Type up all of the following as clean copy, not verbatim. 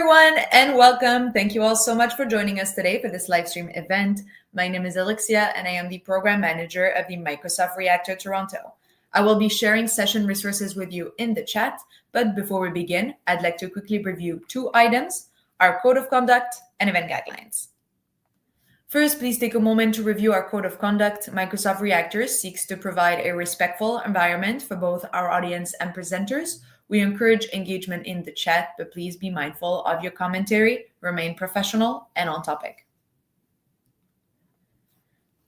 everyone, and welcome. Thank you all so much for joining us today for this live stream event. My name is Alexia, and I am the program manager of the Microsoft Reactor Toronto. I will be sharing session resources with you in the chat, but before we begin, I'd like to quickly review two items: our code of conduct and event guidelines. First, please take a moment to review our code of conduct. Microsoft Reactor seeks to provide a respectful environment for both our audience and presenters. We encourage engagement in the chat, but please be mindful of your commentary, remain professional and on topic.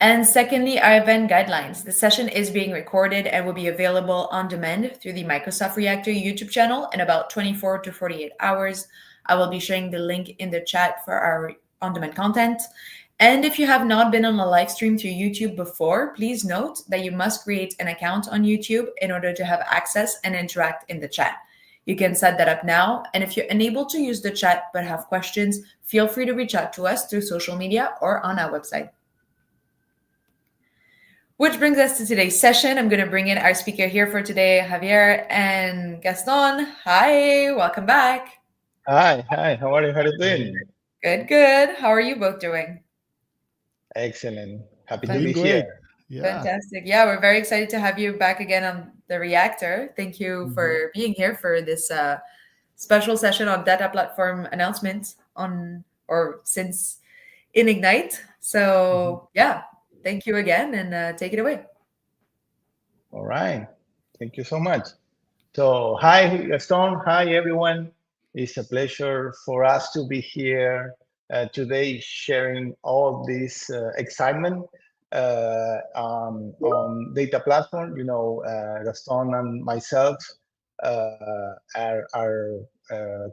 And secondly, our event guidelines. The session is being recorded and will be available on demand through the Microsoft Reactor YouTube channel in about 24 to 48 hours. I will be sharing the link in the chat for our on-demand content. And if you have not been on a live stream through YouTube before, please note that you must create an account on YouTube in order to have access and interact in the chat. You can set that up now. And if you're unable to use the chat but have questions, feel free to reach out to us through social media or on our website. Which brings us to today's session. I'm going to bring in our speaker here for today, Javier and Gaston. Hi, welcome back. Hi, how are you? How are you doing? Good. How are you both doing? Excellent. Happy to be here. Yeah. Fantastic. Yeah, we're very excited to have you back again on the Reactor. Thank you for being here for this special session on data platform announcements since in Ignite. So yeah, thank you again and take it away. All right. Thank you so much. So hi, Gaston. Hi, everyone. It's a pleasure for us to be here today sharing all this excitement on data platform. Gaston and myself are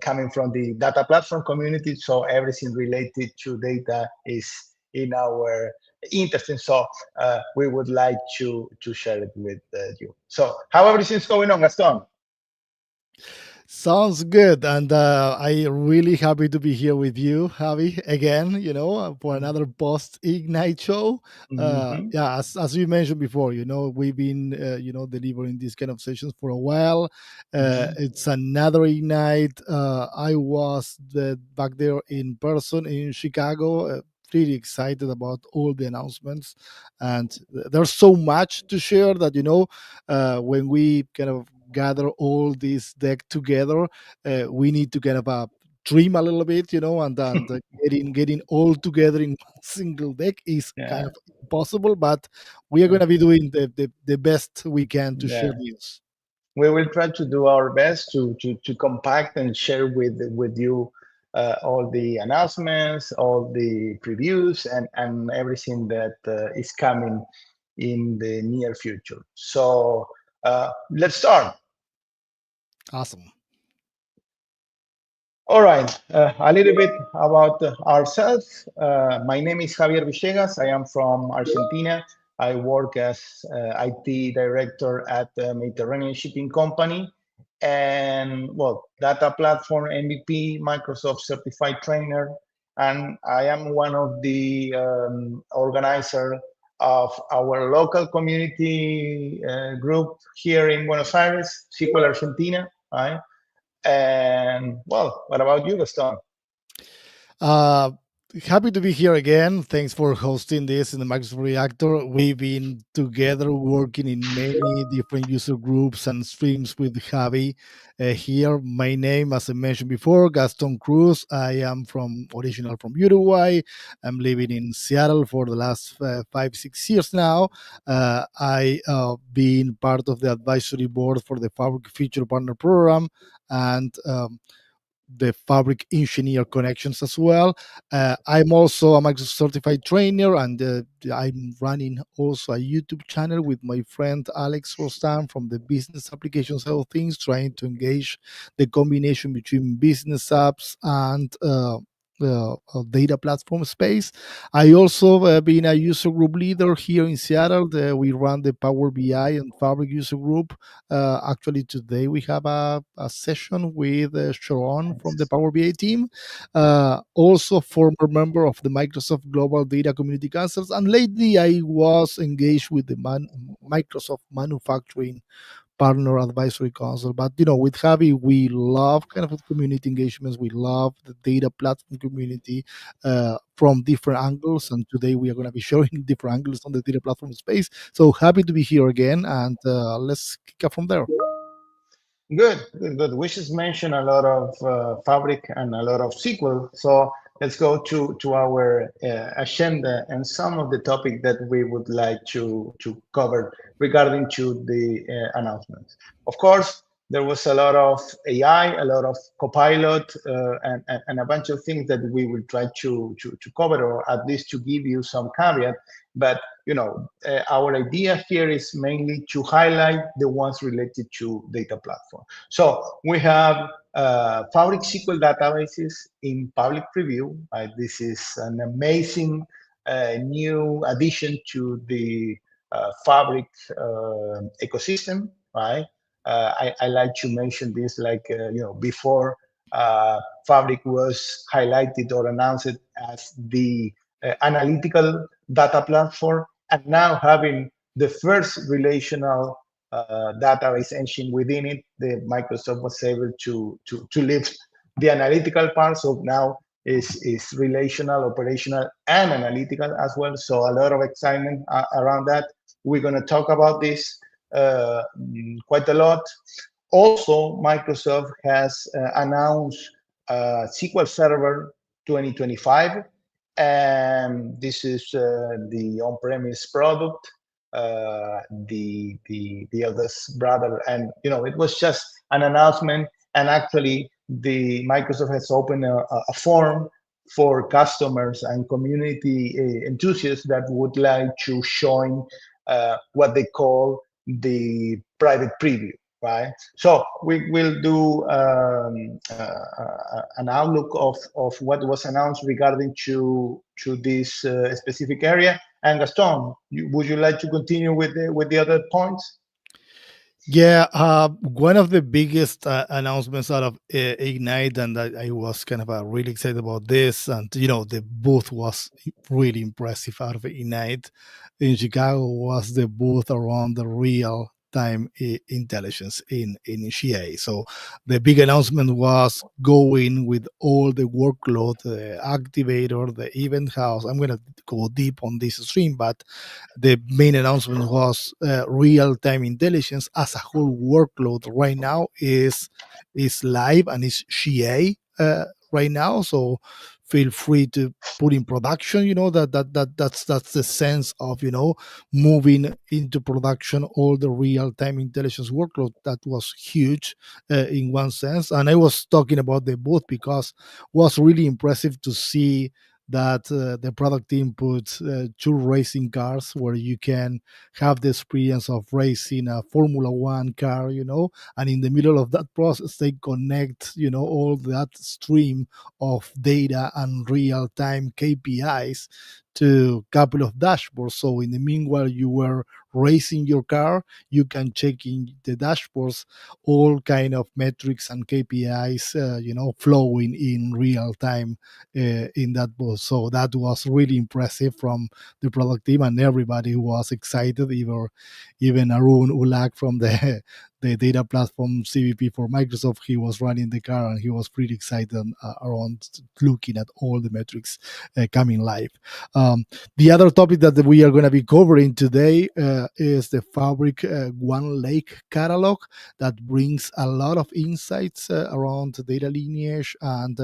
coming from the data platform community, so everything related to data is in our interesting. So we would like to share it with you. So how everything's going on, Gaston? Sounds good, and I really happy to be here with you, Javi, again. For another post Ignite show. Yeah, as you mentioned before, we've been delivering these kind of sessions for a while. It's another Ignite. I was back there in person in Chicago. Pretty excited about all the announcements, and there's so much to share that when we kind of gather all this deck together, we need to kind of trim a little bit, and then getting all together in one single deck is kind of impossible, but we are going to be doing the best we can to share news. We will try to do our best to compact and share with you all the announcements, all the previews, and everything that is coming in the near future. So let's start. Awesome. All right, a little bit about ourselves. My name is Javier Villegas. I am from Argentina. I work as IT director at the Mediterranean Shipping Company, and data platform MVP, Microsoft certified trainer, and I am one of the organizer of our local community group here in Buenos Aires, SQL Argentina, right? And what about you, Gaston? Happy to be here again. Thanks for hosting this in the Microsoft Reactor. We've been together working in many different user groups and streams with Javi here. My name, as I mentioned before, Gaston Cruz. I am original from Uruguay. I'm living in Seattle for the last 5-6 years now. I been part of the advisory board for the Fabric Feature Partner Program and the Fabric Engineer Connections as well. I'm also a Microsoft certified trainer, and I'm running also a YouTube channel with my friend Alex Rostam from the business application side of things, trying to engage the combination between business apps and data platform space. I also been a user group leader here in Seattle. We run the Power BI and Fabric user group. Actually, today we have a session with Sharon from the Power BI team. Also, former member of the Microsoft Global Data Community Councils, and lately I was engaged with the Microsoft Manufacturing partner advisory council. But with Javi, we love kind of community engagements. We love the data platform community from different angles, and today we are going to be showing different angles on the data platform space. So happy to be here again, and let's kick up from there. Good, good, good. We just mentioned a lot of Fabric and a lot of SQL. So let's go to our agenda and some of the topic that we would like to cover regarding to the announcements. Of course, there was a lot of AI, a lot of Copilot, and a bunch of things that we will try to cover, or at least to give you some caveat. But our idea here is mainly to highlight the ones related to data platform. So we have Fabric SQL databases in public preview. This is an amazing new addition to the Fabric ecosystem, right? I like to mention this, like before Fabric was highlighted or announced as the analytical data platform, and now having the first relational database engine within it, the Microsoft was able to lift the analytical part. So now is relational, operational, and analytical as well. So a lot of excitement around that. We're going to talk about this quite a lot. Also, Microsoft has announced SQL Server 2025, and this is the on-premise product, the eldest brother, and it was just an announcement. And actually, the Microsoft has opened a form for customers and community enthusiasts that would like to join what they call the private preview. Right, so we will do an outlook of what was announced regarding to this specific area. And Gaston, would you like to continue with the other points? Yeah, one of the biggest announcements out of Ignite, and I was kind of really excited about this. And the booth was really impressive out of Ignite in Chicago. Was the booth around the real time intelligence in GA. So the big announcement was going with all the workload, the activator, the event house. I'm going to go deep on this stream, but the main announcement was real-time intelligence as a whole workload right now is live and is GA right now. So feel free to put in production. That's the sense of moving into production all the real-time intelligence workload. That was huge in one sense. And I was talking about the booth because it was really impressive to see that the product team puts two racing cars where you can have the experience of racing a Formula One car, and in the middle of that process, they connect, all that stream of data and real time KPIs to a couple of dashboards. So in the meanwhile, you were racing your car, you can check in the dashboards all kind of metrics and KPIs, flowing in real time in that booth. So that was really impressive from the product team, and everybody was excited. Even Arun Ulak from the data platform CVP for Microsoft, he was running the car and he was pretty excited around looking at all the metrics coming live. The other topic that we are going to be covering today is the Fabric One Lake catalog that brings a lot of insights around data lineage and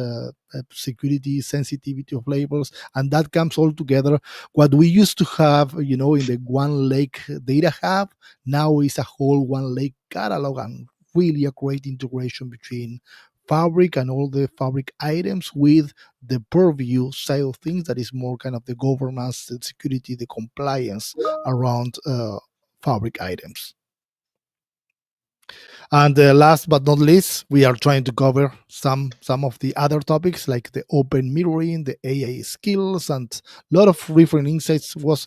security sensitivity of labels, and that comes all together. What we used to have, in the One Lake data hub, now is a whole One Lake catalog, and really a great integration between Fabric and all the Fabric items with the purview side of things that is more kind of the governance, the security, the compliance around Fabric items. And last but not least, we are trying to cover some of the other topics like the open mirroring, the AI skills, and a lot of different insights was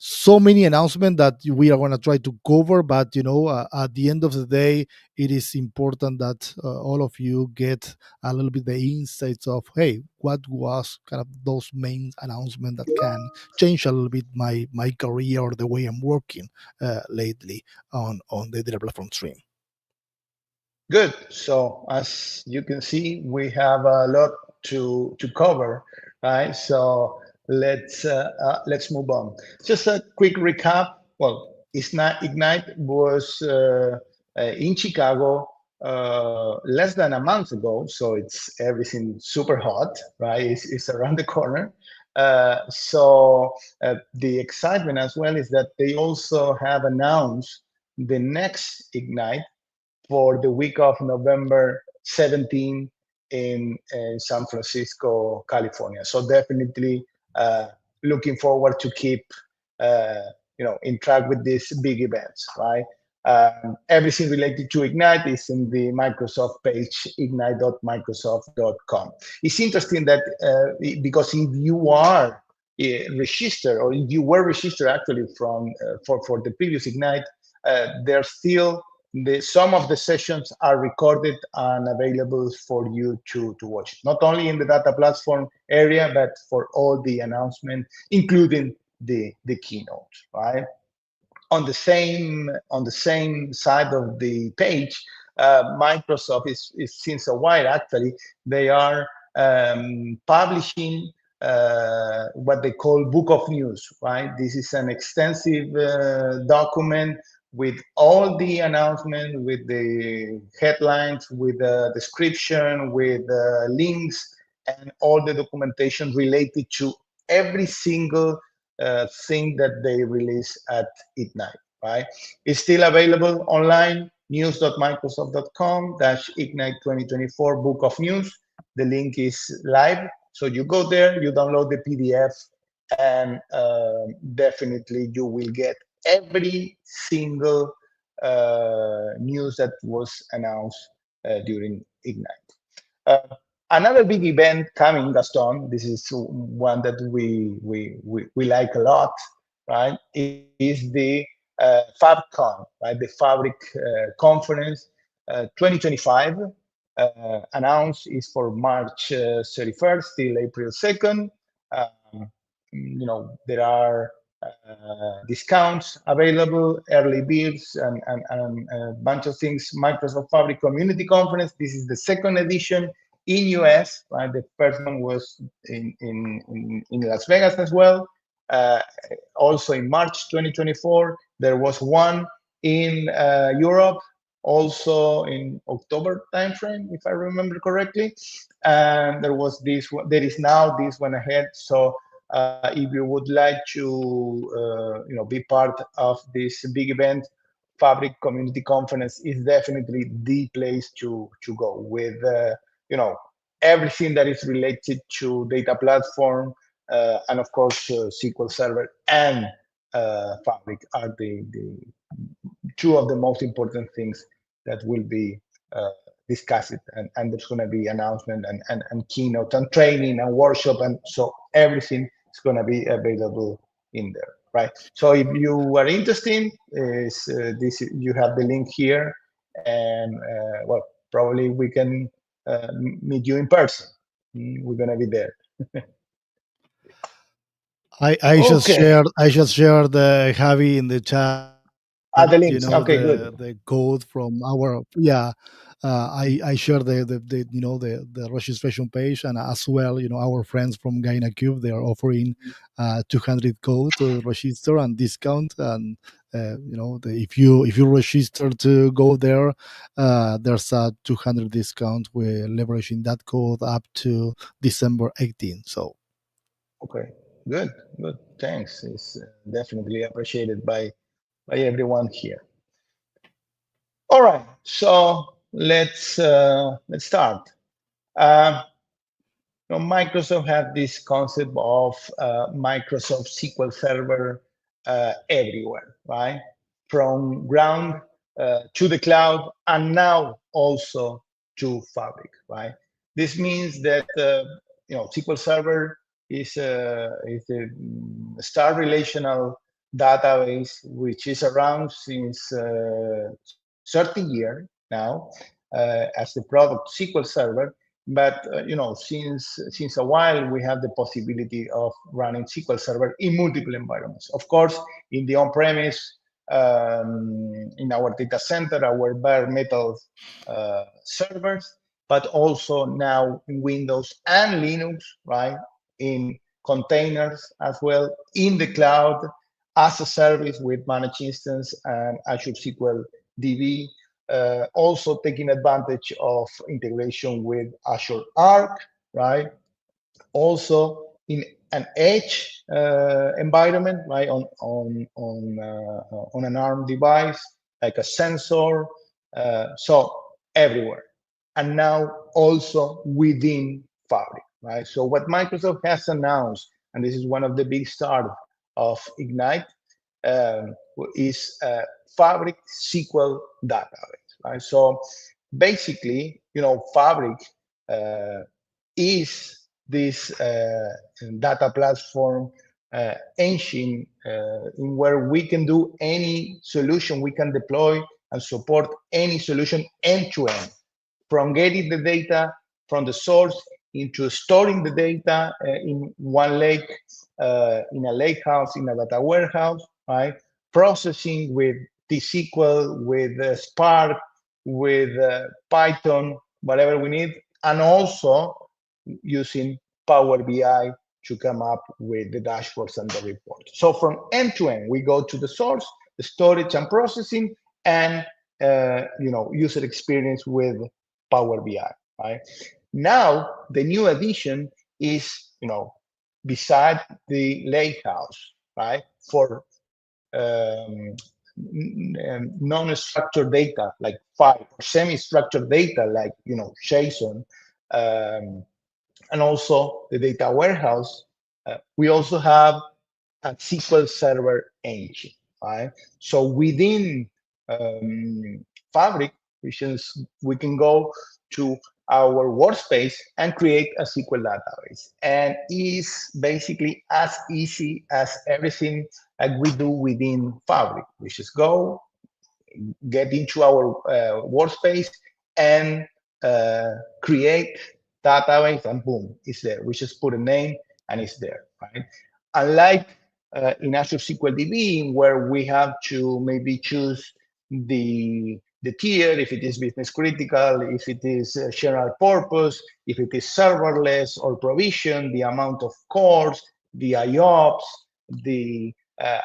so many announcements that we are going to try to cover, but at the end of the day, it is important that all of you get a little bit the insights of, hey, what was kind of those main announcements that can change a little bit my career or the way I'm working lately on the data platform stream. Good. So as you can see, we have a lot to cover, right? So let's move on. Just a quick recap. Well, Ignite was in Chicago less than a month ago, so it's everything super hot, right? It's around the corner. So the excitement as well is that they also have announced the next Ignite for the week of November 17 in San Francisco, California. So definitely looking forward to keep uh, in track with these big events, right? Everything related to Ignite is in the Microsoft page, ignite.microsoft.com. It's interesting that because if you are registered, or if you were registered actually from for the previous Ignite, there's still some of the sessions are recorded and available for you to watch, not only in the data platform area, but for all the announcements, including the keynote, right? On the same side of the page, Microsoft is since a while actually they are publishing what they call Book of News, right? This is an extensive document with all the announcements, with the headlines, with the description, with links, and all the documentation related to every single thing that they release at Ignite, right? It's still available online, news.microsoft.com/Ignite 2024 Book of News. The link is live. So you go there, you download the PDF, and definitely you will get every single news that was announced during Ignite. Uh, Another big event coming, Gaston, this is one that we like a lot, right, is the FabCon, right, the Fabric Conference 2025. Announced is for March 31st till April 2nd. There are discounts available, early birds, and a bunch of things. Microsoft Fabric Community Conference. This is the second edition in US. Right, the first one was in Las Vegas as well. Uh, Also in March 2024, there was one in Europe, also in October timeframe, if I remember correctly. And there was this one. There is now this one ahead. So if you would like to be part of this big event, Fabric Community Conference is definitely the place to go with everything that is related to data platform, and of course SQL Server and Fabric are the two of the most important things that will be discussed, and there's going to be announcement and keynote and training and workshop, and so everything is going to be available in there, right? So if you are interested, this you have the link here, and well, probably we can meet you in person. We're going to be there. Okay. I just shared the Javi in the chat. The links. Okay, good. The code from our, yeah. I share the registration page, and as well, our friends from GynaCube, they are offering 200 code to register and discount, and if you register to go there, there's a 200 discount. We're leveraging that code up to December 18. So Okay, good, good. Thanks. It's definitely appreciated by everyone here. All right, so let's start. Uh, Microsoft had this concept of Microsoft SQL Server everywhere, right? From ground to the cloud, and now also to Fabric, right? This means that SQL Server is a star relational database which is around since 30 years now as the product SQL Server. But since a while, we have the possibility of running SQL Server in multiple environments. Of course, in the on-premise, in our data center, our bare metal servers, but also now in Windows and Linux, right? In containers as well, in the cloud, as a service with managed instance and Azure SQL DB. Also taking advantage of integration with Azure Arc, right? Also in an edge environment, right? On an ARM device, like a sensor. So everywhere, and now also within Fabric, right? So what Microsoft has announced, and this is one of the big stars of Ignite, um, is Fabric SQL database, right? So basically, Fabric uh, is this data platform engine in where we can do any solution, we can deploy and support any solution end to end, from getting the data from the source into storing the data in one lake, in a lake house, in a data warehouse, right? Processing with T-SQL, with Spark, with Python, whatever we need, and also using Power BI to come up with the dashboards and the reports. So from end to end, we go to the source, the storage and processing, and user experience with Power BI. Right now, the new addition is beside the lakehouse, right, for um, non-structured data like file, semi-structured data like JSON, um, and also the data warehouse. We also have a SQL Server engine, right? So within Fabric, we can go to our workspace and create a SQL database. And it's basically as easy as everything that we do within Fabric, which is go, get into our workspace and uh, create database, and boom, it's there. We just put a name and it's there, right? Unlike in Azure SQL DB, where we have to maybe choose the tier, if it is business critical, if it is general purpose, if it is serverless or provision, the amount of cores, the IOPS, the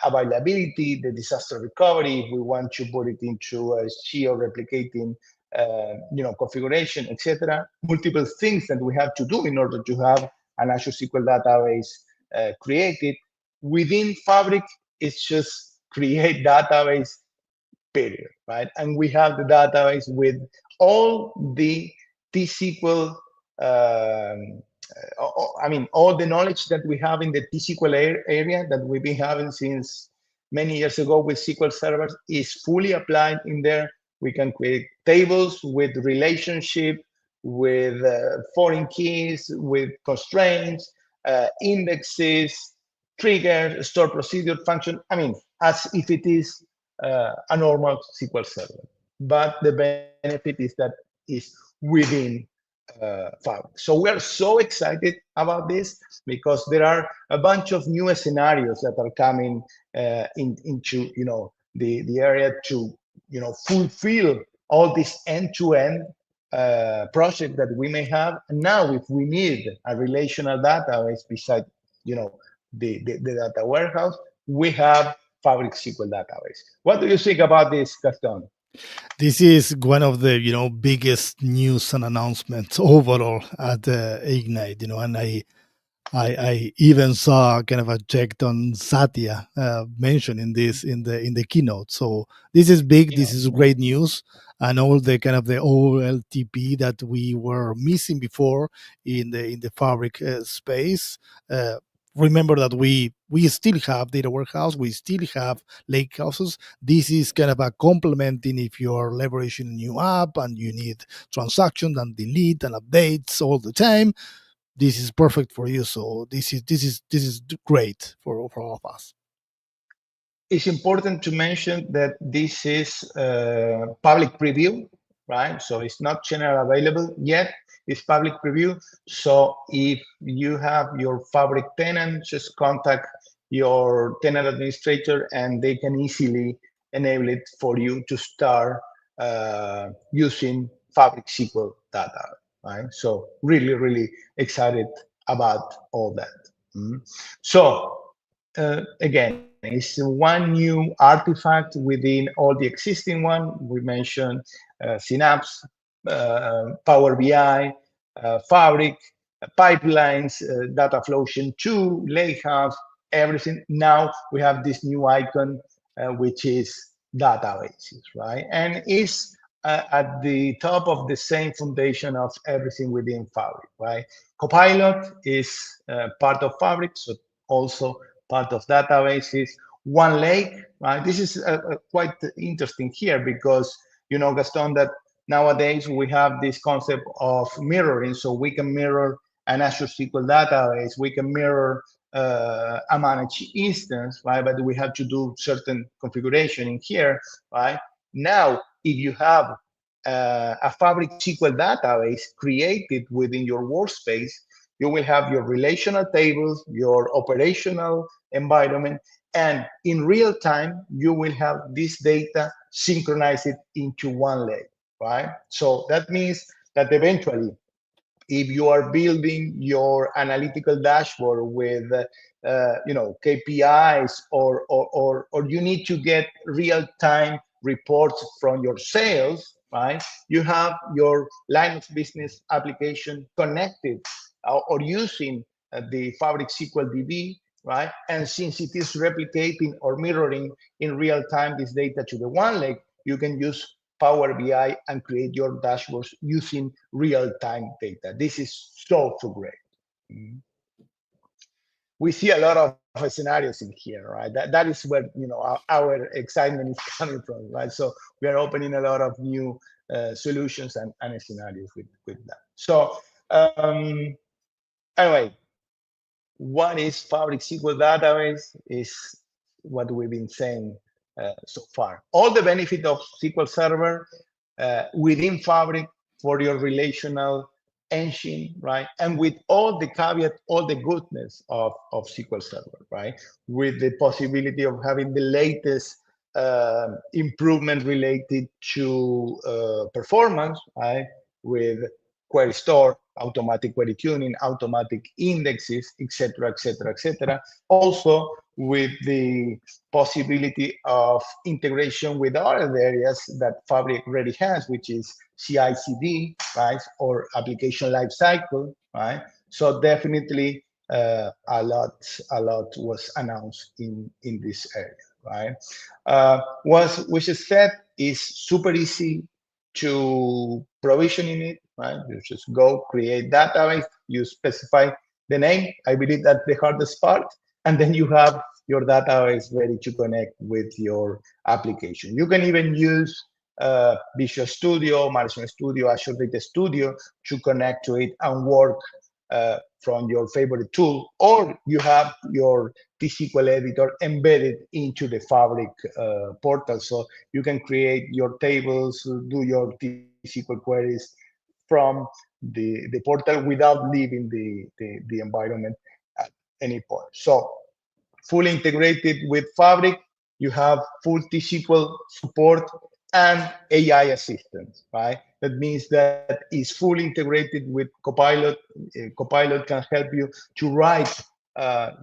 availability, the disaster recovery, if we want to put it into a geo-replicating configuration, etc. Multiple things that we have to do in order to have an Azure SQL database created. Within Fabric, it's just create database, period, right? And we have the database with all the T-SQL, all the knowledge that we have in the T-SQL area that we've been having since many years ago with SQL servers is fully applied in there. We can create tables with relationship, with foreign keys, with constraints, indexes, triggers, store procedure function. I mean, as if it is a normal SQL server. But the benefit is that is within Fabric. So we are so excited about this because there are a bunch of new scenarios that are coming into the area to fulfill all this end-to-end project that we may have. And now, if we need a relational database beside the data warehouse, we have Fabric SQL database. What do you think about this, Gaston? This is one of the biggest news and announcements overall at Ignite. And I even saw kind of a check on Satya mentioning this in the keynote. So this is big. This is great news, and all the kind of the OLTP that we were missing before in the Fabric space. Remember that we still have data warehouse, we still have lake houses. This is kind of a complementing if you're leveraging a new app and you need transactions and delete and updates all the time. This is perfect for you. So this is great for all of us. it's important to mention that this is public preview, right? So it's not general available yet. It's public preview. So if you have your Fabric tenant, just contact your tenant administrator and they can easily enable it for you to start using Fabric SQL data, right? So really, really excited about all that. So again, it's one new artifact within all the existing one. We mentioned Synapse, Power BI, Fabric, pipelines, data flow 2, Lakehouse, everything. Now we have this new icon, which is databases, right? And it's at the top of the same foundation of everything within Fabric, right? Copilot is part of Fabric, so also part of databases. One Lake, right? This is quite interesting here because, you know, Gaston, that nowadays we have this concept of mirroring. So we can mirror an Azure SQL database, we can mirror a managed instance, right? But we have to do certain configuration in here, right? Now, if you have a Fabric SQL database created within your workspace, you will have your relational tables, your operational environment, and in real time, you will have this data synchronized into one lake, right? So that means that eventually, if you are building your analytical dashboard with KPIs, or you need to get real-time reports from your sales, right? You have your line of business application connected or using the Fabric SQL DB, right? And since it is replicating or mirroring in real time this data to the one lake, you can use Power BI and create your dashboards using real-time data. This is so great. Mhm. We see a lot of scenarios in here, right? That is where, you know, our excitement is coming from, right? So we are opening a lot of new solutions and scenarios with that. So anyway, what is Fabric SQL database is what we've been saying so far. All the benefit of SQL Server within Fabric for your relational engine, right? And with all the caveat, all the goodness of SQL Server, right? With the possibility of having the latest improvement related to performance, right? With query store, automatic query tuning, automatic indexes, etc., etc., etc. Also, with the possibility of integration with other areas that Fabric already has, which is CI/CD, right, or application lifecycle, right. So definitely a lot was announced in this area, right. What we should said is super easy to provisioning it, right? You just go create database, you specify the name. I believe that's the hardest part. And then you have your database ready to connect with your application. You can even use Visual Studio, Management Studio, Azure Data Studio to connect to it and work from your favorite tool, or you have your T-SQL editor embedded into the Fabric portal. So you can create your tables, do your T-SQL queries from the portal without leaving the environment at any point. So fully integrated with Fabric, you have full T-SQL support and AI assistance, right? That means that it's fully integrated with Copilot. Copilot can help you to write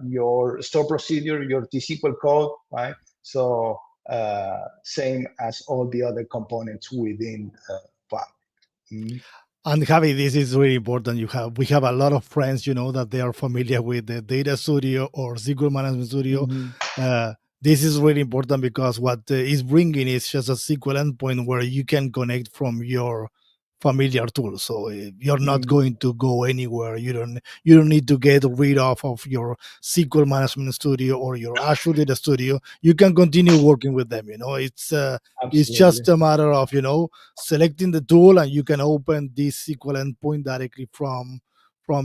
your store procedure, your T-SQL code, right? So same as all the other components within Fabric. Mm-hmm. And Javi, this is really important. We have a lot of friends, that they are familiar with the Data Studio or SQL Management Studio. Mm-hmm. This is really important because what is bringing is just a SQL endpoint where you can connect from your familiar tool. So you're not going to go anywhere. You don't need to get rid of your SQL Management Studio or your Azure Data Studio. You can continue working with them. It's Absolutely. just a matter of selecting the tool, and you can open this SQL endpoint directly from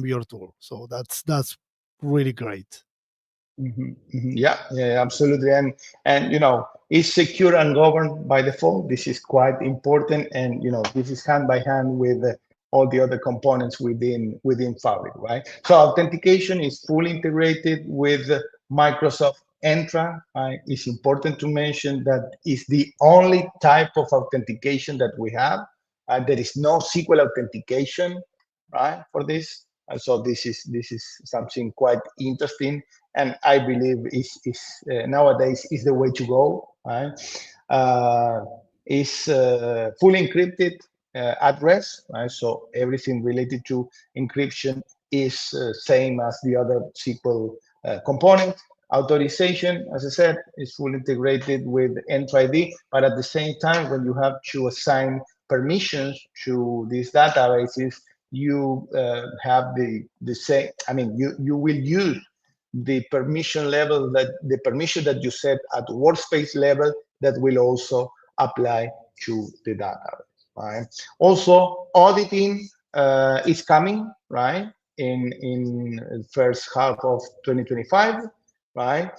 your tool. So that's really great. Yeah, yeah, absolutely. And it's secure and governed by default. This is quite important, and this is hand by hand with all the other components within Fabric, right? So authentication is fully integrated with Microsoft Entra. It's important to mention that it's the only type of authentication that we have. There is no SQL authentication, right, for this. So this is something quite interesting, and I believe is nowadays is the way to go. Right? Uh, is fully encrypted at rest, right? So everything related to encryption is same as the other SQL component. Authorization, as I said, is fully integrated with EntryID, but at the same time, when you have to assign permissions to these databases, you have the same. I mean, you will use the permission level the permission that you set at workspace level that will also apply to the database. Right. Also, auditing is coming right in first half of 2025. Right.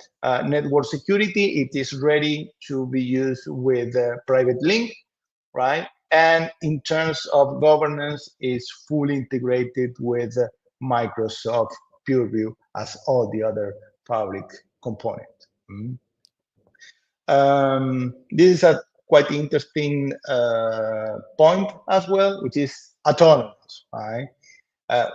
Network security, it is ready to be used with private link, right? And in terms of governance, is fully integrated with Microsoft Purview as all the other public components. This is a quite interesting point as well, which is autonomous, right?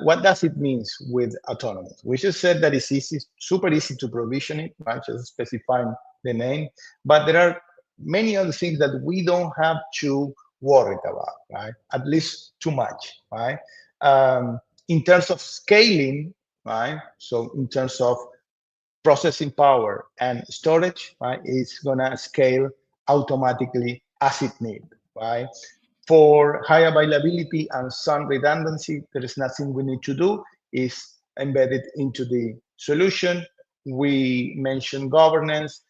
What does it mean with autonomous? We just said that it's easy, super easy to provision it, right? Just specifying the name, but there are many other things that we don't have to worry about, right? At least too much, right? In terms of scaling, right? So in terms of processing power and storage, right, it's gonna scale automatically as it need, right? For high availability and some redundancy, there is nothing we need to do. It's embedded into the solution. We mentioned governance.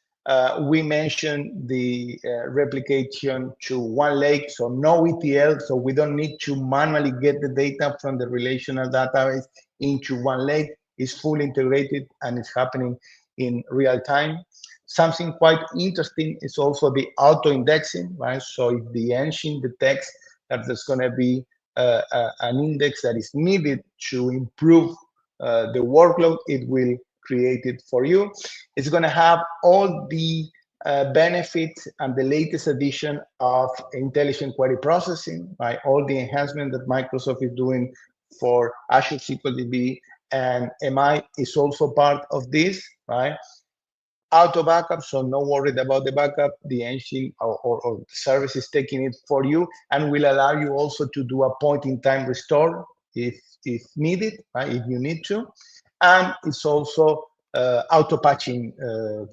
We mentioned the replication to one lake, so no ETL, so we don't need to manually get the data from the relational database into one lake. It's fully integrated and it's happening in real time. Something quite interesting is also the auto indexing, right? So if the engine detects that there's going to be an index that is needed to improve the workload, it will create it for you. It's going to have all the benefits and the latest edition of intelligent query processing, right? All the enhancement that Microsoft is doing for Azure SQL DB and MI is also part of this, right? Auto backup, so no worried about the backup. The engine or the service is taking it for you and will allow you also to do a point-in-time restore if needed, right? If you need to, and it's also auto patching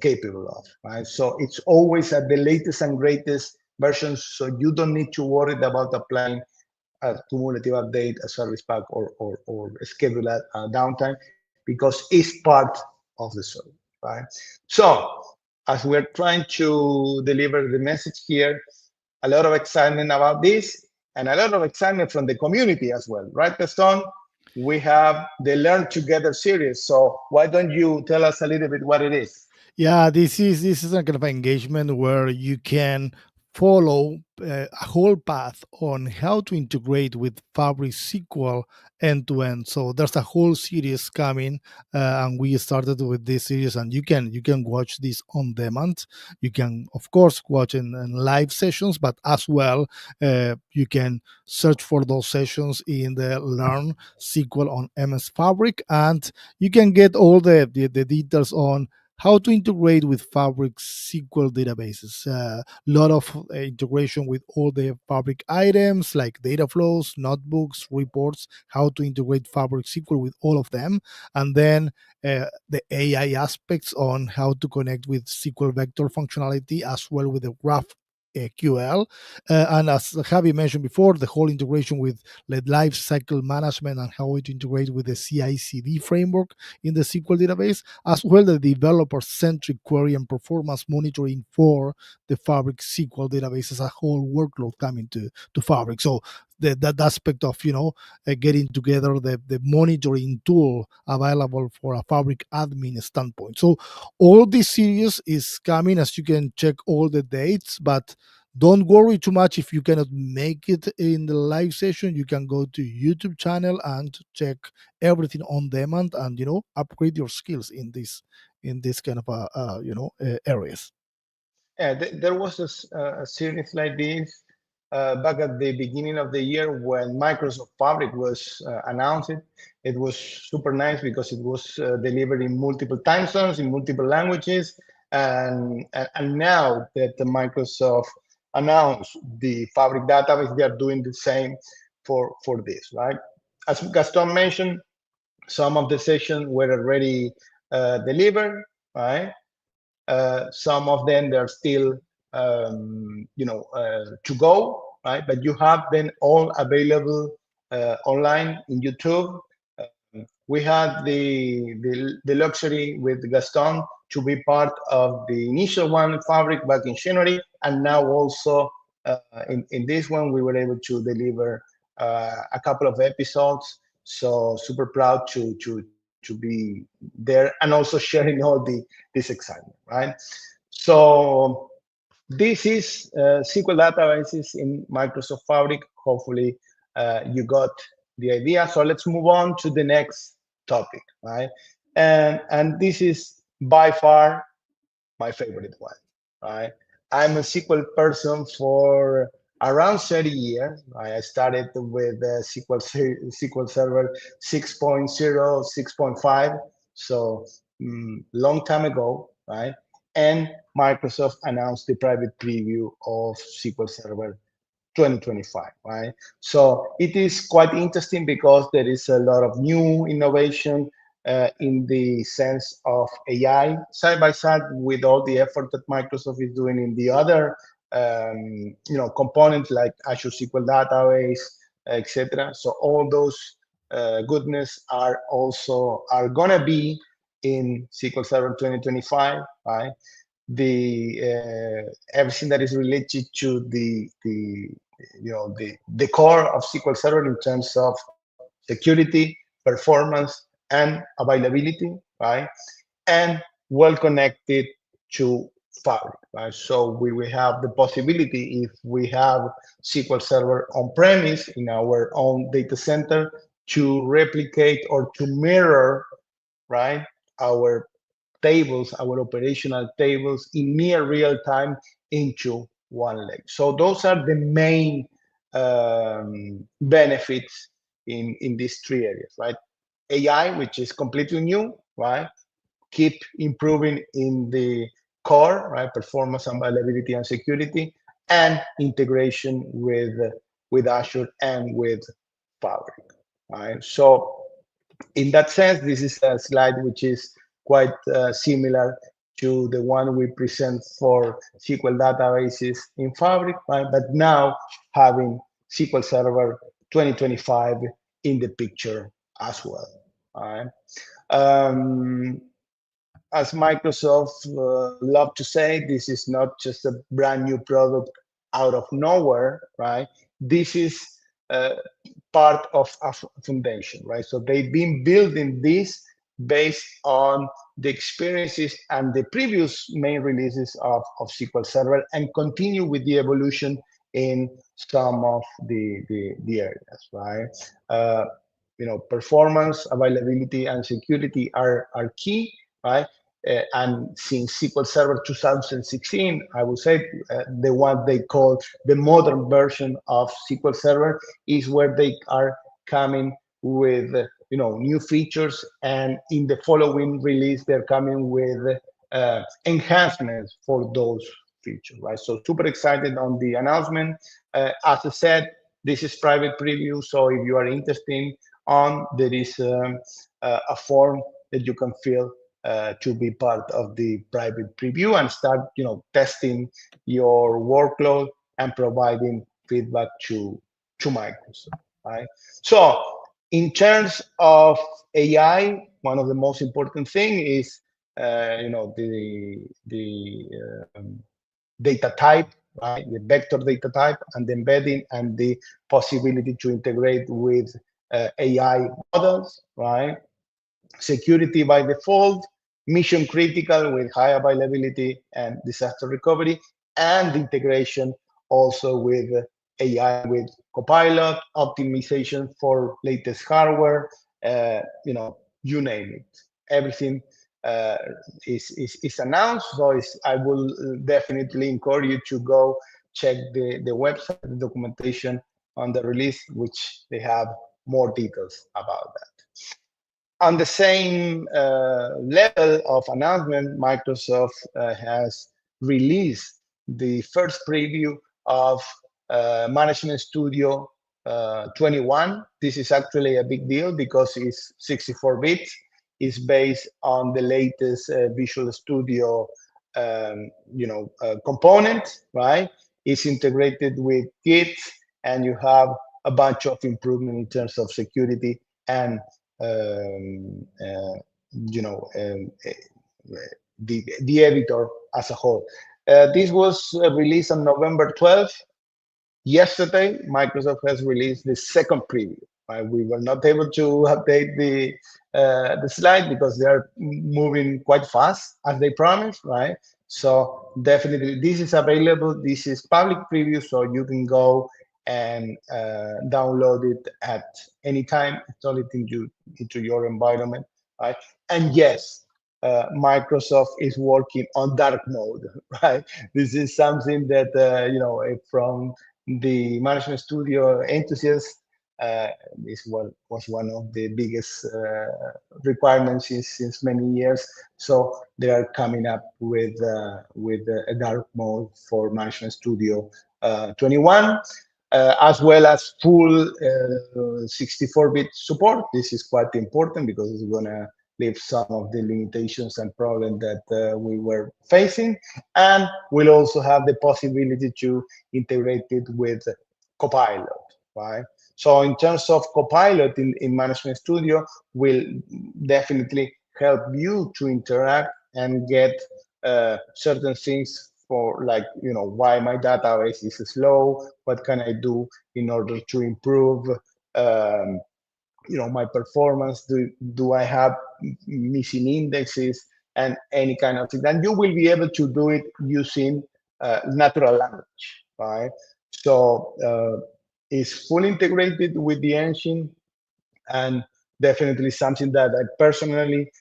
capable of, right? So it's always at the latest and greatest versions, so you don't need to worry about applying a cumulative update, a service pack, or schedule a downtime because it's part of the service, right? So as we're trying to deliver the message here, a lot of excitement about this and a lot of excitement from the community as well, right, Gaston? We have the Learn Together series. So why don't you tell us a little bit what it is? Yeah, this is a kind of engagement where you can follow a whole path on how to integrate with Fabric SQL end to end. So there's a whole series coming, and we started with this series, and you can watch this on demand. You can, of course, watch in live sessions, but as well, you can search for those sessions in the Learn SQL on MS Fabric, and you can get all the details on how to integrate with Fabric SQL databases. A lot of integration with all the Fabric items like data flows, notebooks, reports, how to integrate Fabric SQL with all of them. And then the AI aspects on how to connect with SQL vector functionality as well with the graph QL. And as Javi mentioned before, the whole integration with the life cycle management and how it integrates with the CI/CD framework in the SQL database, as well as the developer-centric query and performance monitoring for the Fabric SQL database as a whole workload coming to Fabric. So that aspect of getting together the monitoring tool available for a Fabric admin standpoint. So all this series is coming, as you can check all the dates, but don't worry too much if you cannot make it in the live session. You can go to YouTube channel and check everything on demand, and upgrade your skills in this kind of areas. Yeah, there was a series like this back at the beginning of the year when Microsoft Fabric was announced. It was super nice because it was delivered in multiple time zones, in multiple languages, and now that the Microsoft announced the Fabric database, they are doing the same for this, right? As Gaston mentioned, some of the sessions were already delivered, right? Some of them they're still to go, right? But you have them all available online in YouTube. We had the luxury with Gaston to be part of the initial one, Fabric, back in January, and now also in this one we were able to deliver a couple of episodes. So super proud to be there and also sharing all this excitement, right? So this is SQL databases in Microsoft Fabric. Hopefully, you got the idea. So let's move on to the next topic, right? And this is by far my favorite one, right? I'm a SQL person for around 30 years. Right? I started with SQL Server 6.0, 6.5, so long time ago, right? And Microsoft announced the private preview of SQL Server 2025, right? So it is quite interesting because there is a lot of new innovation in the sense of AI side by side with all the effort that Microsoft is doing in the other components like Azure SQL Database, etc. So all those goodness are gonna be in SQL Server 2025, right? The everything that is related to the core of SQL Server in terms of security, performance, and availability, right? And well connected to Fabric, right? So we will have the possibility, if we have SQL Server on premise in our own data center, to replicate or to mirror, right, our tables, our operational tables in near real time into one leg. So those are the main benefits in these three areas, right? AI, which is completely new, right? Keep improving in the core, right? Performance, availability, and security, and integration with Azure and with Fabric, right? So in that sense, this is a slide which is quite similar to the one we present for SQL databases in Fabric, right? But now having SQL Server 2025 in the picture as well, right? Um, as Microsoft love to say, this is not just a brand new product out of nowhere, right? This is uh, part of a foundation, right? So they've been building this based on the experiences and the previous main releases of SQL Server, and continue with the evolution in some of the areas, right? Uh, performance, availability, and security are key, right? And since SQL Server 2016, I would say the one they call the modern version of SQL Server is where they are coming with new features, and in the following release they're coming with enhancements for those features, right? So super excited on the announcement. As I said, this is private preview, so if you are interested on, there is a form that you can fill to be part of the private preview and start, testing your workload and providing feedback to Microsoft, right? So in terms of AI, one of the most important thing is, the data type, right? The vector data type and the embedding and the possibility to integrate with AI models, right? Security by default, mission critical with high availability and disaster recovery, and integration also with AI, with Copilot, optimization for latest hardware, you name it. Everything uh, is announced. So I will definitely encourage you to go check the website, the documentation on the release, which they have more details about that. On the same level of announcement, Microsoft has released the first preview of Management Studio 21. This is actually a big deal because it's 64 bits. It's based on the latest Visual Studio, component, right? It's integrated with Git, and you have a bunch of improvement in terms of security and um, uh, you know, um, uh, the editor as a whole. This was released on November 12th. Yesterday, Microsoft has released the second preview. Right? We were not able to update the slide because they are moving quite fast as they promised, right? So definitely, this is available. This is public preview, so you can go and download it at any time. Install it into your environment, right? And yes, Microsoft is working on dark mode, right? This is something that from the Management Studio enthusiasts, uh, this was one of the biggest requirements since many years. So they are coming up with a dark mode for Management Studio 21, as well as full 64-bit support. This is quite important because it's going to leave some of the limitations and problems that we were facing, and we'll also have the possibility to integrate it with Copilot, right? So in terms of Copilot in Management Studio, will definitely help you to interact and get certain things for, like, why my database is slow, what can I do in order to improve um, my performance. Do I have missing indexes and any kind of thing? And you will be able to do it using natural language, right? So it's fully integrated with the engine, and definitely something that I personally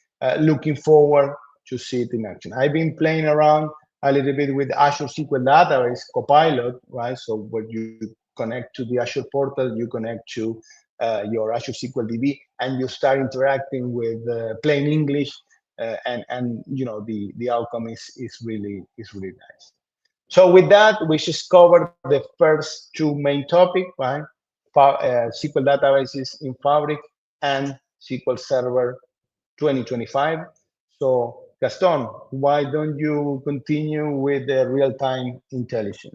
looking forward to see it in action. I've been playing around a little bit with Azure SQL Database Copilot, right? So when you connect to the Azure portal, you connect to your Azure SQL DB, and you start interacting with plain English, and the outcome is really nice. So with that, we just covered the first two main topics, right? SQL databases in Fabric and SQL Server 2025. So Gaston, why don't you continue with the real-time intelligence?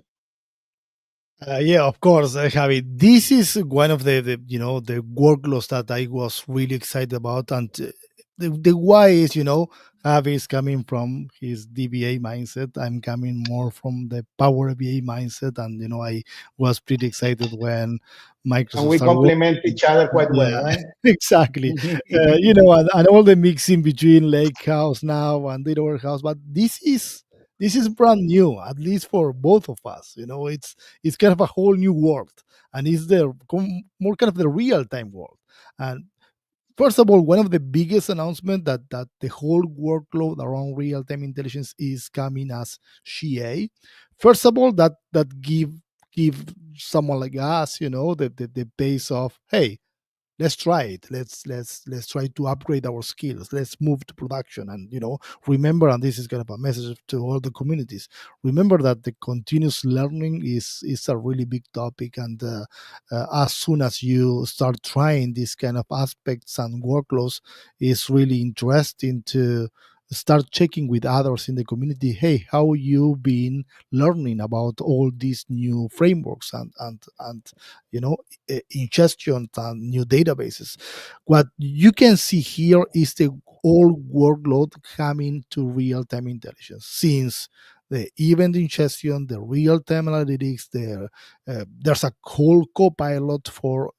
Yeah, of course, Javi. This is one of the workloads that I was really excited about, and the why is Javi is coming from his DBA mindset. I'm coming more from the Power BI mindset, and I was pretty excited when And Microsoft we started complement working. each other quite well, Yeah, right? exactly. And all the mixing between Lake House now and Data Warehouse, but this is brand new, at least for both of us. It's kind of a whole new world, and it's more kind of the real time world. And first of all, one of the biggest announcements that the whole workload around real time intelligence is coming as GA. First of all, that give someone like us, the base of, hey, let's try it, let's try to upgrade our skills, let's move to production. And remember, and this is kind of a message to all the communities, remember that the continuous learning is a really big topic. And as soon as you start trying these kind of aspects and workloads, it's really interesting to start checking with others in the community, hey, how you been learning about all these new frameworks and ingestion and new databases. What you can see here is the whole workload coming to real-time intelligence, since the event ingestion, the real-time analytics. There's a whole copilot for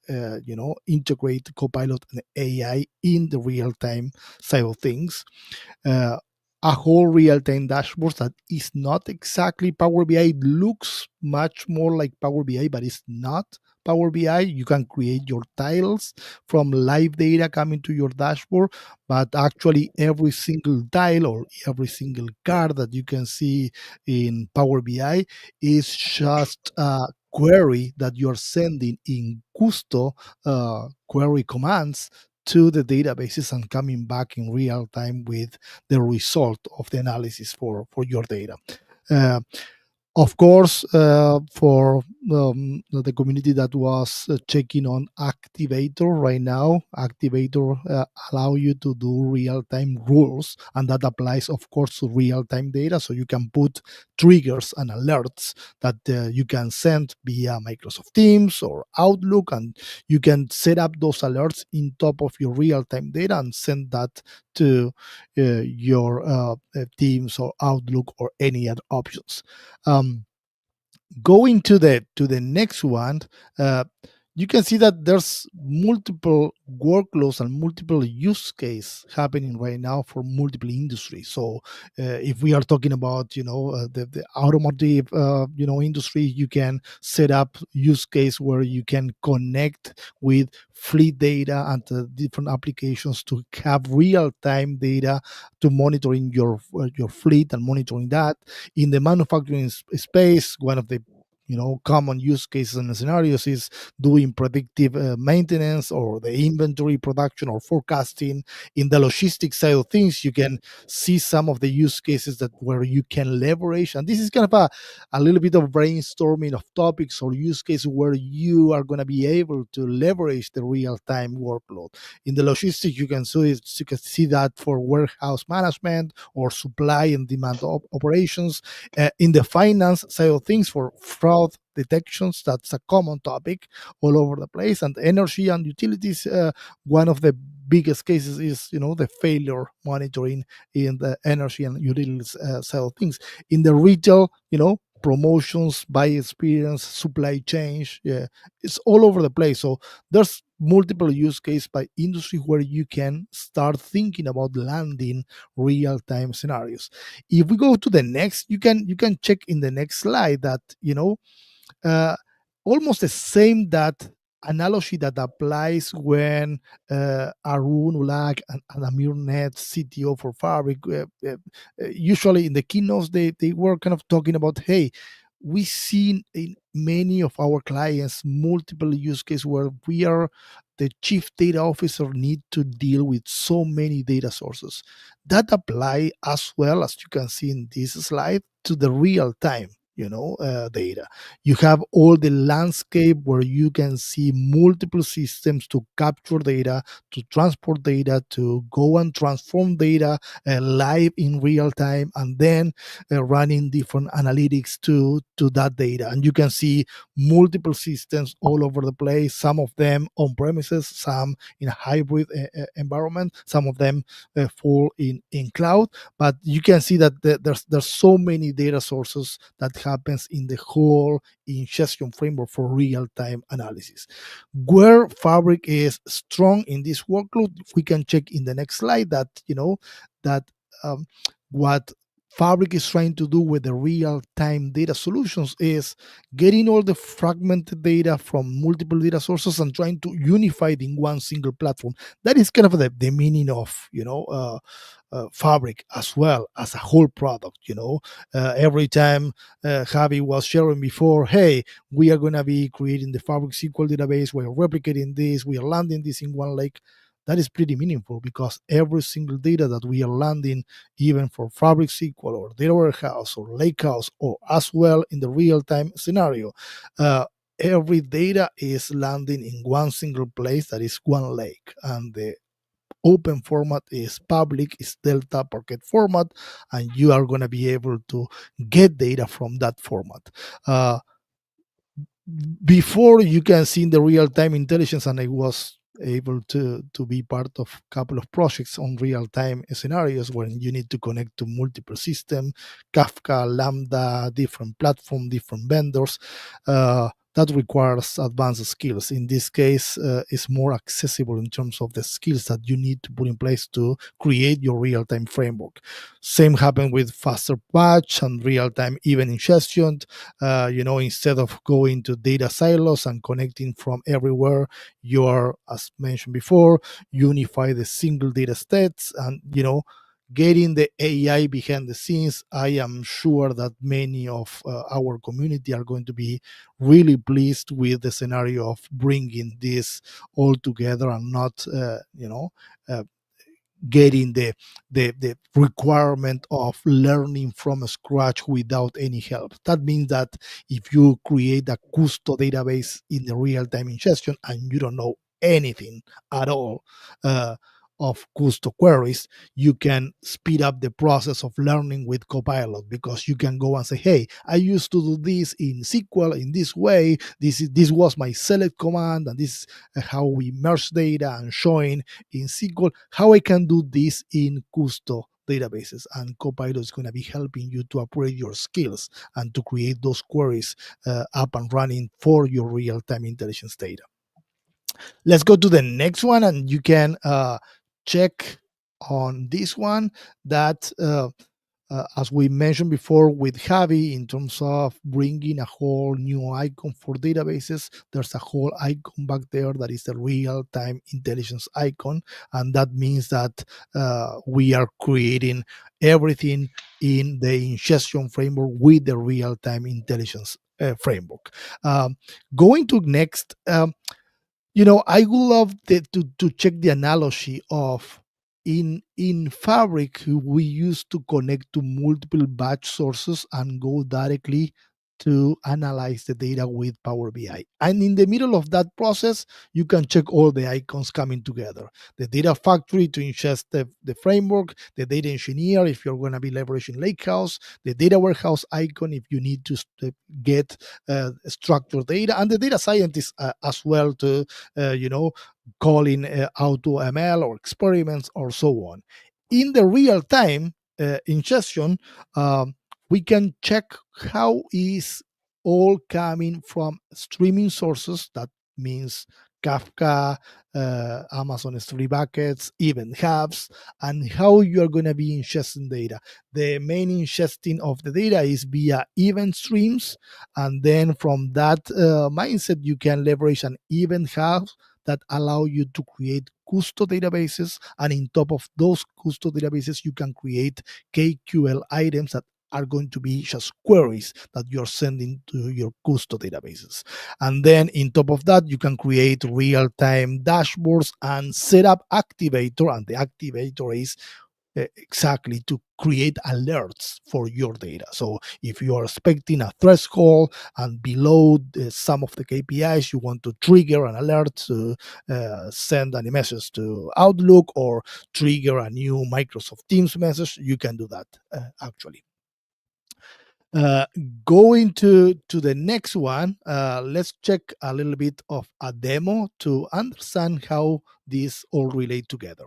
integrate copilot and AI in the real-time side of things. uh, a whole real-time dashboard that is not exactly Power BI. It looks much more like Power BI, but it's not Power BI. You can create your tiles from live data coming to your dashboard, but actually every single tile or every single card that you can see in Power BI is just a query that you're sending in Custo query commands to the databases and coming back in real time with the result of the analysis for your data. Uh, of course, for the community that was checking on Activator right now, Activator allow you to do real-time rules, and that applies, of course, to real-time data. So you can put triggers and alerts that you can send via Microsoft Teams or Outlook, and you can set up those alerts in top of your real-time data and send that to your Teams or Outlook or any other options. Going to the next one, uh, you can see that there's multiple workloads and multiple use case happening right now for multiple industries. So if we are talking about the automotive industry, you can set up use case where you can connect with fleet data and different applications to have real time data to monitoring your fleet and monitoring that. In the manufacturing space, one of the common use cases and scenarios is doing predictive maintenance or the inventory production or forecasting. In the logistics side of things, you can see some of the use cases that where you can leverage, and this is kind of a little bit of brainstorming of topics or use cases where you are going to be able to leverage the real-time workload. In the logistics, you can see that for warehouse management or supply and demand operations. In the finance side of things, for fraud detections, that's a common topic all over the place. And energy and utilities, one of the biggest cases is the failure monitoring in the energy and utilities side of things. In the retail, promotions, buy experience, supply chain, yeah, it's all over the place. So there's multiple use case by industry where you can start thinking about landing real-time scenarios. If we go to the next, you can check in the next slide that uh, almost the same that analogy that applies when Arun Ulak and Amir Net, CTO for Fabric, usually in the keynotes, they were kind of talking about, hey, we see in many of our clients multiple use cases where we are the chief data officer need to deal with so many data sources that apply as well, as you can see in this slide, to the real time data. You have all the landscape where you can see multiple systems to capture data, to transport data, to go and transform data live in real time, and then running different analytics to that data. And you can see multiple systems all over the place, some of them on premises, some in a hybrid environment, some of them full in cloud. But you can see that there's so many data sources that happens in the whole ingestion framework for real-time analysis. Where Fabric is strong in this workload, we can check in the next slide that that um, what Fabric is trying to do with the real-time data solutions is getting all the fragmented data from multiple data sources and trying to unify it in one single platform. That is kind of the meaning of Fabric as well as a whole product. Every time Javi was sharing before, hey, we are going to be creating the Fabric SQL database, we're replicating this, we are landing this in one lake. That is pretty meaningful because every single data that we are landing, even for Fabric SQL or data warehouse or lakehouse, or as well in the real-time scenario, every data is landing in one single place, that is one lake. And the open format is public, is Delta Parquet format, and you are going to be able to get data from that format. Before, you can see in the real-time intelligence, and I was able to be part of a couple of projects on real-time scenarios when you need to connect to multiple systems, Kafka, Lambda, different platform, different vendors. That requires advanced skills. In this case, it's more accessible in terms of the skills that you need to put in place to create your real-time framework. Same happened with faster batch and real-time event ingestion. Instead of going to data silos and connecting from everywhere, you are, as mentioned before, unify the single data sets and, getting the AI behind the scenes. I am sure that many of our community are going to be really pleased with the scenario of bringing this all together and not, uh, getting the requirement of learning from scratch without any help. That means that if you create a custom database in the real-time ingestion and you don't know anything at all of custom queries, you can speed up the process of learning with Copilot, because you can go and say, hey, I used to do this in SQL in this way. This was my select command, and this is how we merge data and showing in SQL, how I can do this in custom databases. And Copilot is going to be helping you to upgrade your skills and to create those queries up and running for your real-time intelligence data. Let's go to the next one, and you can check on this one that as we mentioned before with Javi, in terms of bringing a whole new icon for databases, there's a whole icon back there that is the real-time intelligence icon. And that means that we are creating everything in the ingestion framework with the real-time intelligence framework. Going to next, I would love to check the analogy of in Fabric, we used to connect to multiple batch sources and go directly to analyze the data with Power BI. And in the middle of that process, you can check all the icons coming together. The data factory to ingest the framework, the data engineer if you're going to be leveraging Lakehouse, the data warehouse icon if you need to get structured data, and the data scientist as well to, calling auto ML or experiments or so on. In the real time ingestion, we can check how is all coming from streaming sources. That means Kafka, Amazon S3 buckets, event hubs, and how you are going to be ingesting data. The main ingesting of the data is via event streams, and then from that mindset, you can leverage an event hub that allow you to create custom databases, and in top of those custom databases, you can create KQL items that are going to be just queries that you're sending to your custom databases. And then in top of that, you can create real-time dashboards and set up activator, and the activator is exactly to create alerts for your data. So if you are expecting a threshold and below some of the KPIs, you want to trigger an alert to send a message to Outlook or trigger a new Microsoft Teams message, you can do that actually. Going to the next one, let's check a little bit of a demo to understand how these all relate together.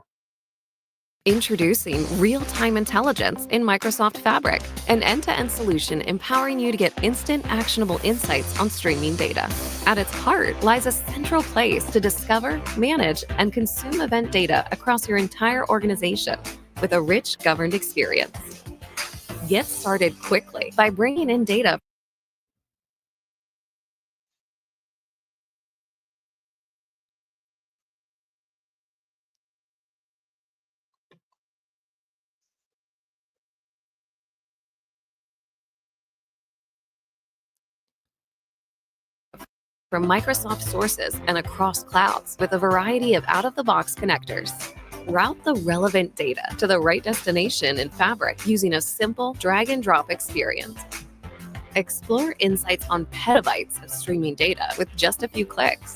Introducing real-time intelligence in Microsoft Fabric, an end-to-end solution empowering you to get instant, actionable insights on streaming data. At its heart lies a central place to discover, manage, and consume event data across your entire organization with a rich, governed experience. Get started quickly by bringing in data from Microsoft sources and across clouds with a variety of out-of-the-box connectors. Route the relevant data to the right destination in Fabric using a simple drag-and-drop experience. Explore insights on petabytes of streaming data with just a few clicks.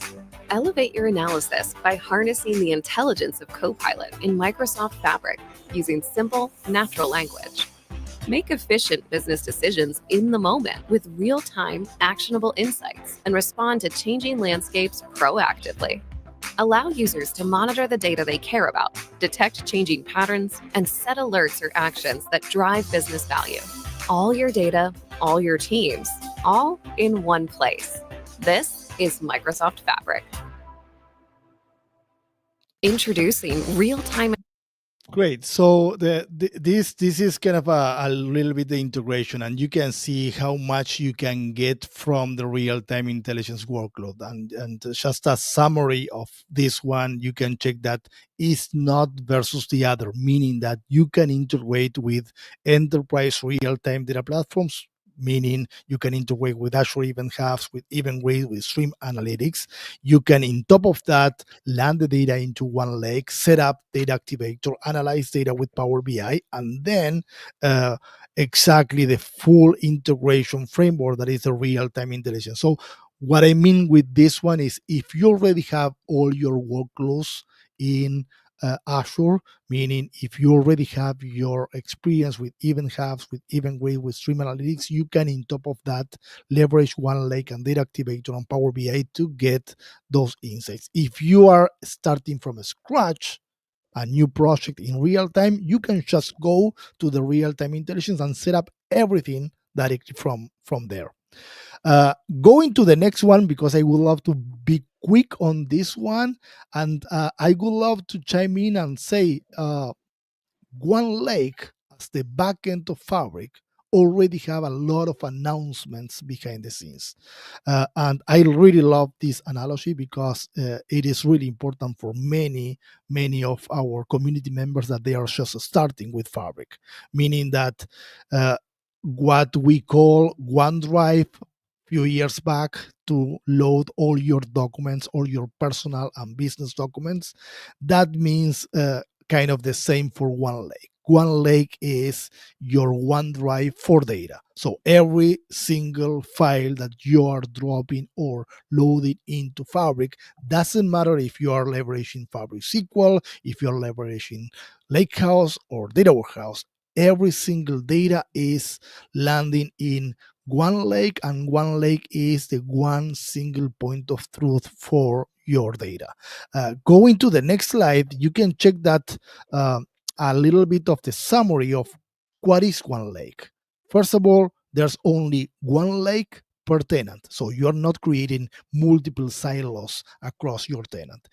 Elevate your analysis by harnessing the intelligence of Copilot in Microsoft Fabric using simple, natural language. Make efficient business decisions in the moment with real-time, actionable insights and respond to changing landscapes proactively. Allow users to monitor the data they care about, detect changing patterns, and set alerts or actions that drive business value. All your data, all your teams, all in one place. This is Microsoft Fabric. Introducing real-time. Great. So this is kind of a little bit the integration, and you can see how much you can get from the real time intelligence workload. And just a summary of this one, you can check that is not versus the other, meaning that you can integrate with enterprise real time data platforms. Meaning you can integrate with Azure Event Hubs, with EventID, with Stream Analytics. You can, in top of that, land the data into one lake, set up data activator, analyze data with Power BI, and then uh, exactly the full integration framework that is the real-time intelligence. So what I mean with this one is if you already have all your workloads in Azure, meaning if you already have your experience with Event Hubs, with EventWave, with Stream Analytics, you can, in top of that, leverage One Lake and Data Activator on Power BI to get those insights. If you are starting from scratch, a new project in real time, you can just go to the real time intelligence and set up everything directly from there. Going to the next one, because I would love to be quick on this one, and I would love to chime in and say One Lake, as the backend of Fabric, already have a lot of announcements behind the scenes. And I really love this analogy because it is really important for many of our community members that they are just starting with Fabric, meaning that what we call OneDrive few years back to load all your documents, all your personal and business documents. That means kind of the same for One Lake. One Lake is your OneDrive for data. So every single file that you are dropping or loading into Fabric, doesn't matter if you are leveraging Fabric SQL, if you're leveraging Lakehouse or Data Warehouse, every single data is landing in One Lake, and One Lake is the one single point of truth for your data. Going to the next slide, you can check that a little bit of the summary of what is One Lake. First of all, there's only one lake per tenant, so you're not creating multiple silos across your tenant.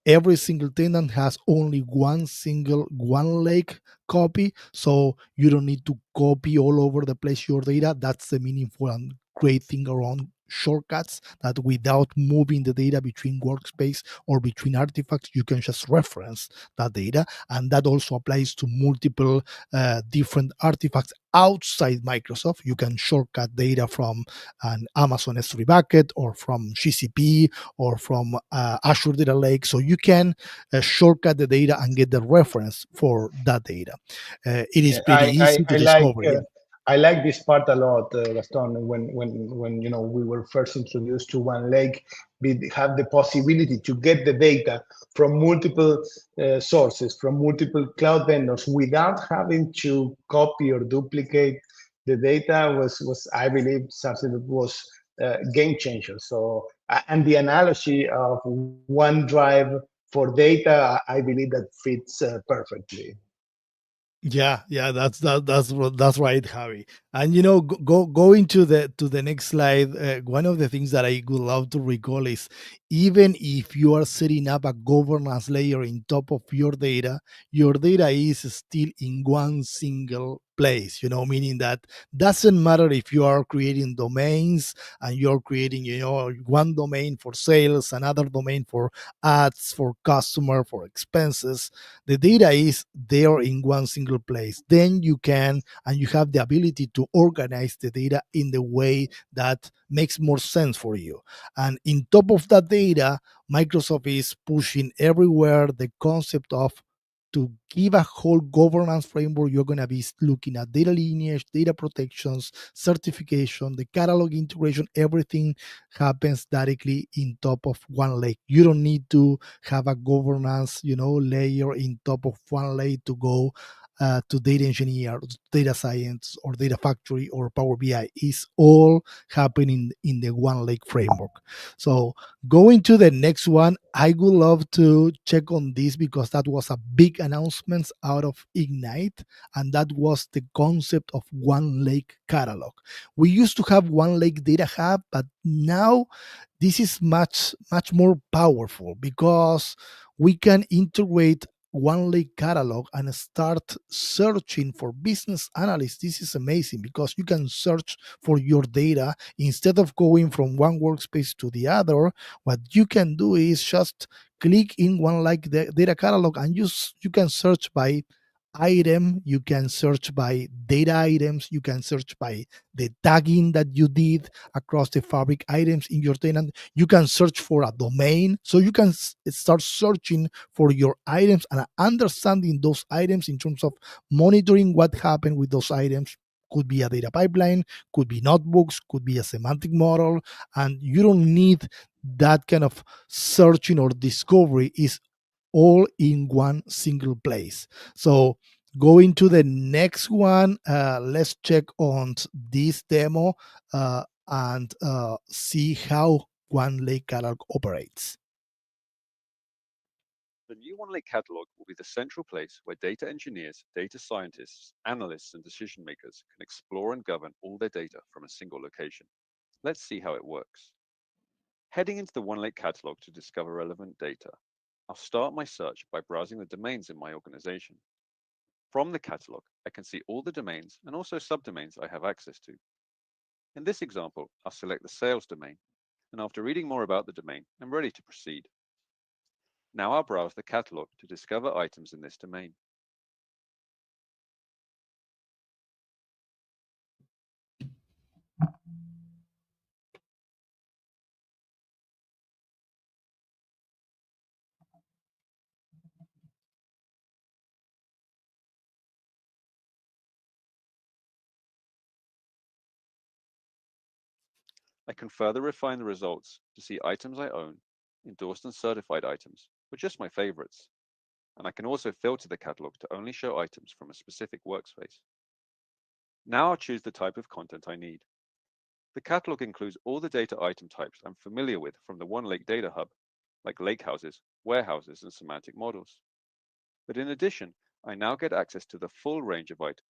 Every single tenant has only one single One Lake copy, so you don't need to copy all over the place your data. That's the meaningful and great thing around shortcuts, that without moving the data between workspace or between artifacts, you can just reference that data. And that also applies to multiple different artifacts outside Microsoft. You can shortcut data from an Amazon S3 bucket or from GCP or from Azure Data Lake. So you can shortcut the data and get the reference for that data. It is pretty easy to discover. I like this part a lot, Gaston. When we were first introduced to One Lake, we have the possibility to get the data from multiple sources, from multiple cloud vendors, without having to copy or duplicate the data. Was I believe something that was game changer. So, and the analogy of OneDrive for data, I believe that fits perfectly. Yeah, that's that's right, Harry. And going to the next slide, one of the things that I would love to recall is, even if you are setting up a governance layer in top of your data is still in one single place, meaning that doesn't matter if you are creating domains and you're creating, one domain for sales, another domain for ads, for customer, for expenses. The data is there in one single place. Then you can, and you have the ability to organize the data in the way that makes more sense for you. And in top of that data, Microsoft is pushing everywhere the concept of, to give a whole governance framework, you're going to be looking at data lineage, data protections, certification, the catalog integration. Everything happens directly in top of One Lake. You don't need to have a governance layer in top of One Lake to go to data engineer, data science, or data factory, or Power BI. Is all happening in the One Lake framework. So going to the next one, I would love to check on this because that was a big announcement out of Ignite, and that was the concept of One Lake catalog. We used to have One Lake Data Hub, but now this is much more powerful because we can integrate One Lake catalog and start searching for business analysts. This is amazing because you can search for your data instead of going from one workspace to the other. What you can do is just click in One Lake data catalog, and you can search by item, you can search by data items, you can search by the tagging that you did across the fabric items in your tenant. You can search for a domain, so you can start searching for your items and understanding those items in terms of monitoring what happened with those items. Could be a data pipeline, could be notebooks, could be a semantic model, and you don't need that kind of searching or discovery. Is all in one single place. So going to the next one, let's check on this demo and see how One Lake Catalog operates. The new One Lake Catalog will be the central place where data engineers, data scientists, analysts, and decision makers can explore and govern all their data from a single location. Let's see how it works. Heading into the One Lake Catalog to discover relevant data, I'll start my search by browsing the domains in my organization. From the catalog, I can see all the domains and also subdomains I have access to. In this example, I'll select the sales domain, and after reading more about the domain, I'm ready to proceed. Now I'll browse the catalog to discover items in this domain. I can further refine the results to see items I own, endorsed and certified items, or just my favorites. And I can also filter the catalog to only show items from a specific workspace. Now I'll choose the type of content I need. The catalog includes all the data item types I'm familiar with from the One Lake Data Hub, like lakehouses, warehouses, and semantic models. But in addition, I now get access to the full range of items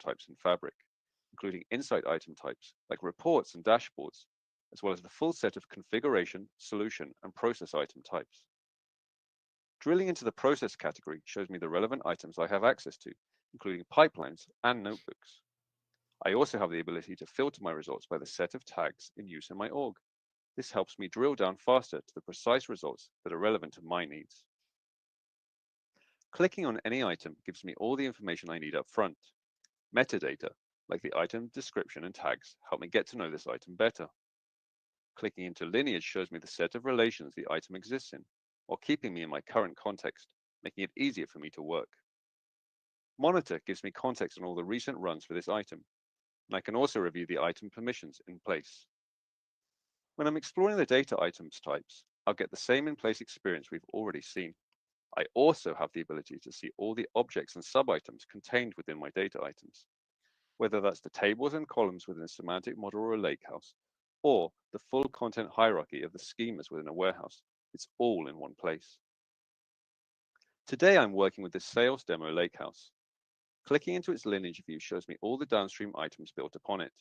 types in Fabric, including insight item types like reports and dashboards, as well as the full set of configuration, solution, and process item types. Drilling into the process category shows me the relevant items I have access to, including pipelines and notebooks. I also have the ability to filter my results by the set of tags in use in my org. This helps me drill down faster to the precise results that are relevant to my needs. Clicking on any item gives me all the information I need up front. Metadata, like the item description and tags, help me get to know this item better. Clicking into lineage shows me the set of relations the item exists in, while keeping me in my current context, making it easier for me to work. Monitor gives me context on all the recent runs for this item, and I can also review the item permissions in place. When I'm exploring the data items types, I'll get the same in-place experience we've already seen. I also have the ability to see all the objects and sub-items contained within my data items, whether that's the tables and columns within a semantic model or a lakehouse, or the full content hierarchy of the schemas within a warehouse. It's all in one place. Today, I'm working with the sales demo lakehouse. Clicking into its lineage view shows me all the downstream items built upon it.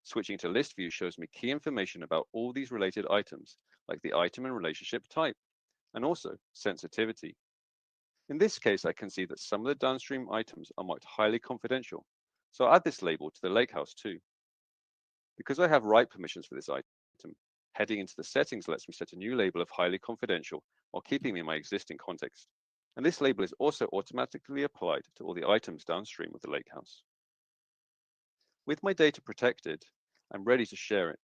Switching to list view shows me key information about all these related items, like the item and relationship type, and also sensitivity. In this case, I can see that some of the downstream items are marked highly confidential, so I'll add this label to the lakehouse too. Because I have write permissions for this item, heading into the settings lets me set a new label of highly confidential while keeping me in my existing context. And this label is also automatically applied to all the items downstream of the lakehouse. With my data protected, I'm ready to share it.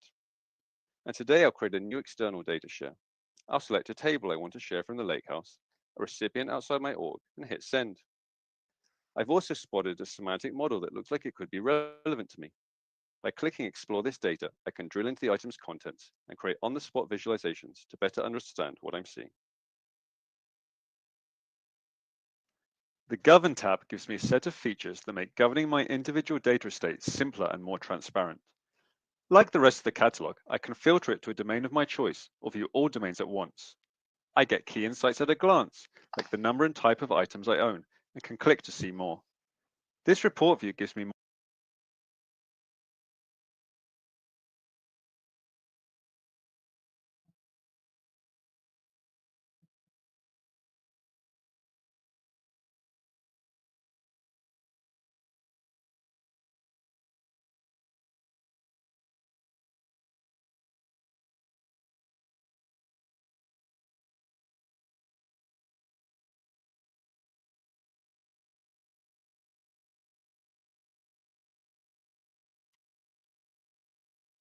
And today I'll create a new external data share. I'll select a table I want to share from the Lakehouse, a recipient outside my org, and hit send. I've also spotted a semantic model that looks like it could be relevant to me. By clicking Explore this data, I can drill into the item's contents and create on-the-spot visualizations to better understand what I'm seeing. The Govern tab gives me a set of features that make governing my individual data estates simpler and more transparent. Like the rest of the catalog, I can filter it to a domain of my choice or view all domains at once. I get key insights at a glance, like the number and type of items I own, and can click to see more. This report view gives me more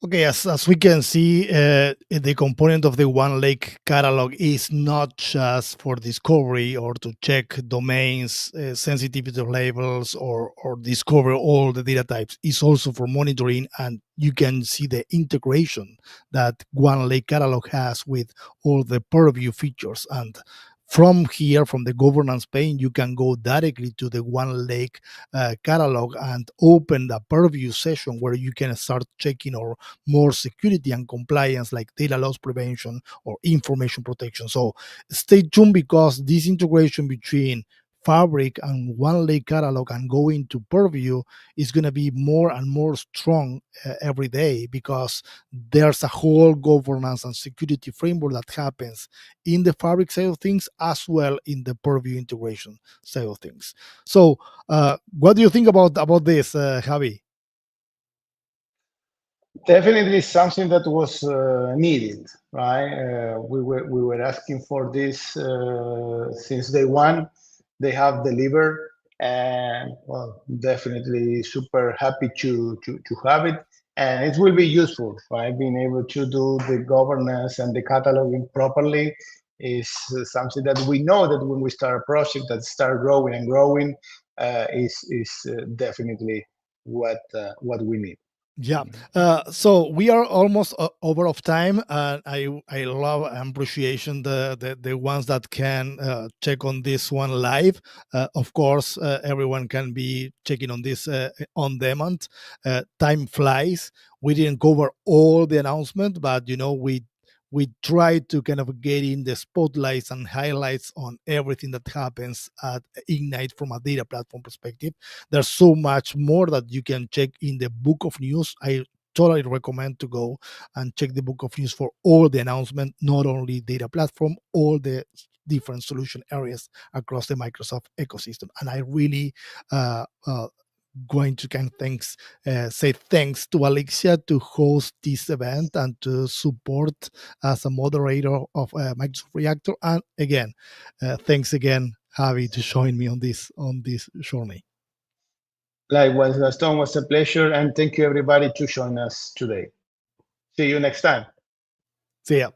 Okay, as we can see, the component of the One Lake catalog is not just for discovery or to check domains, sensitivity labels, or discover all the data types. It's also for monitoring, and you can see the integration that One Lake catalog has with all the purview features. And from here, from the governance pane, you can go directly to the One Lake catalog and open the purview session where you can start checking or more security and compliance like data loss prevention or information protection. So stay tuned, because this integration between Fabric and One Lake Catalog and going to Purview is going to be more and more strong every day, because there's a whole governance and security framework that happens in the Fabric side of things as well in the Purview integration side of things. So, what do you think about this, Javi? Definitely something that was needed, right? We were asking for this since day one. They have delivered, and well, definitely super happy to have it. And it will be useful, right? Being able to do the governance and the cataloging properly is something that we know that when we start a project that start growing and growing, is definitely what we need. Yeah. So we are almost over of time. I love and appreciation the ones that can check on this one live. Of course, everyone can be checking on this on demand. Time flies. We didn't cover all the announcement, but we try to kind of get in the spotlights and highlights on everything that happens at Ignite from a data platform perspective. There's so much more that you can check in the book of news. I totally recommend to go and check the book of news for all the announcement, not only data platform, all the different solution areas across the Microsoft ecosystem. And I really going to say thanks to Alexia to host this event and to support as a moderator of Microsoft Reactor. And again, thanks again, Javi, to join me on this journey. Likewise, Gaston, was a pleasure, and thank you everybody to join us today. See you next time. See ya.